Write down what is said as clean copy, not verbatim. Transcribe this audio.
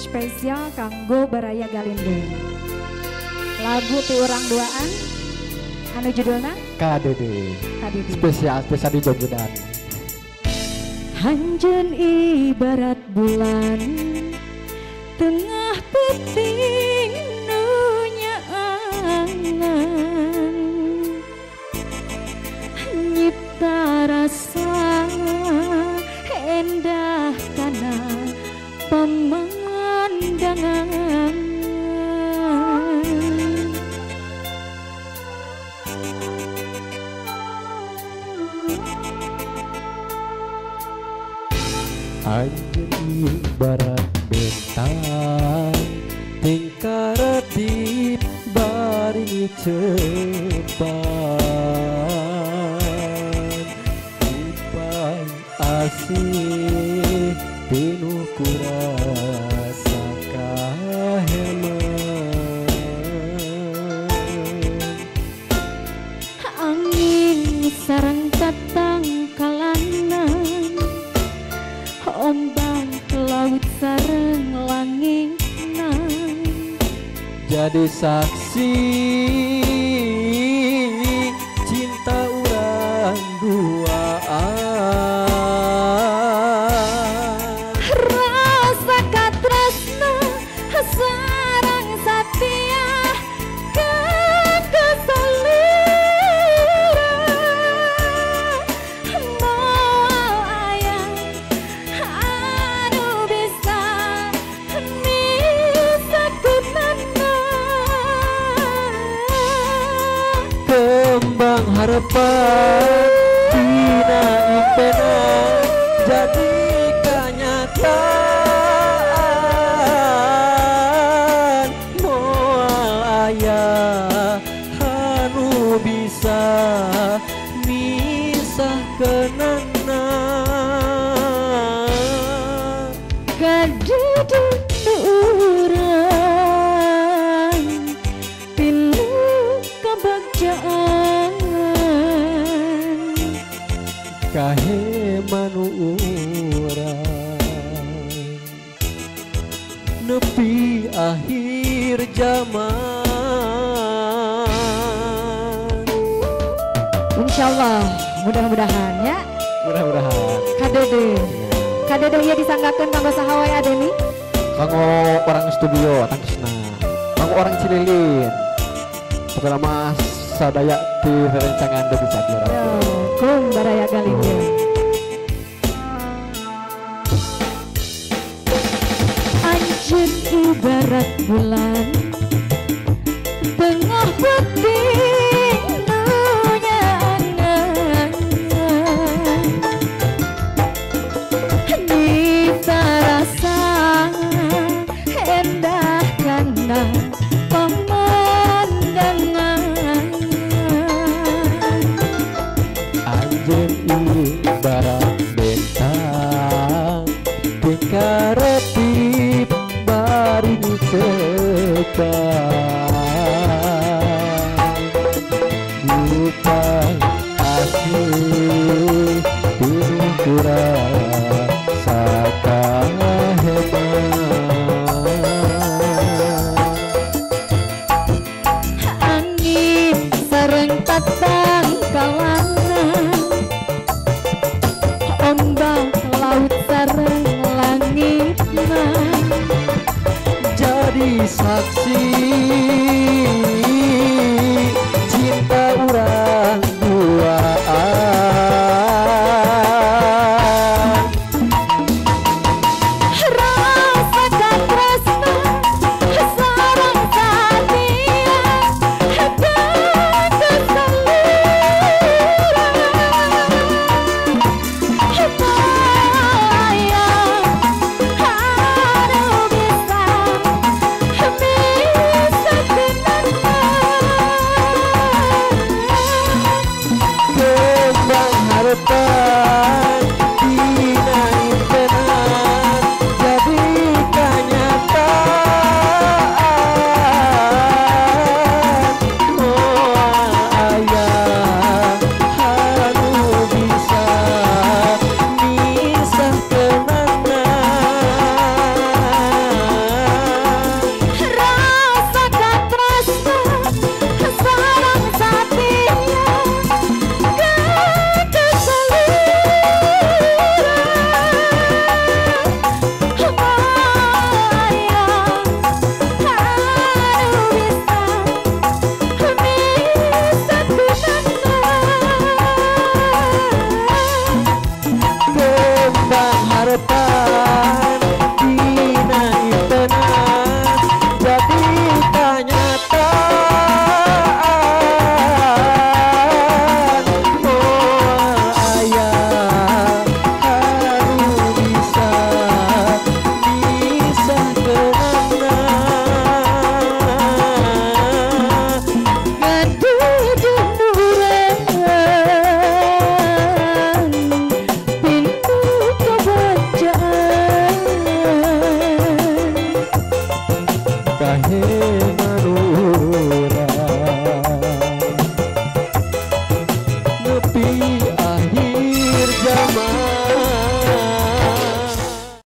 spesial kanggo Baraya Galindo. Lagu ti urang duaan anu judulna KDD. Spesial di Jogedan. Hanjen ibarat bulan tengah peting nu nyaangan nyipta rasa endah kana pemandangan. Anjeun ibarat bentang tingkara di bari cepat Ipan asih penuh kurasa kaheman Angin sareng tatang kalanan ombang laut sareng langitna jadi saksi cinta urang duaan rasa katresna sareng satia kekesalira moal aya anu bisa misakeunana kembang harapan dina impena jadi kenyataan moal aya anu bisa misahkeunana kaduduk urang pilu kebagjaan kaheman urang nepi akhir zaman. Insyaallah mudah-mudahan ya Mudah-mudahan KDD ieu disanggakeun kanggo saha wae Adeni kanggo orang studio tangkisna kanggo orang Cililin pokoknya mas sadaya di rencangan udah bisa yo kum Baraya Galindo. Anjeun ibarat bulan tengah peting nu nyaangan nyipta rasa endah kana pemandangan anjeun ibarat bentang tingkaretip bari cepat lupa asih penuh kurasa kaheman angin sareng tatang kalanan ombang laut sareng langitna jadi saksi cinta urang duaan rasa katresna sareng satia kekesalira Wahe manura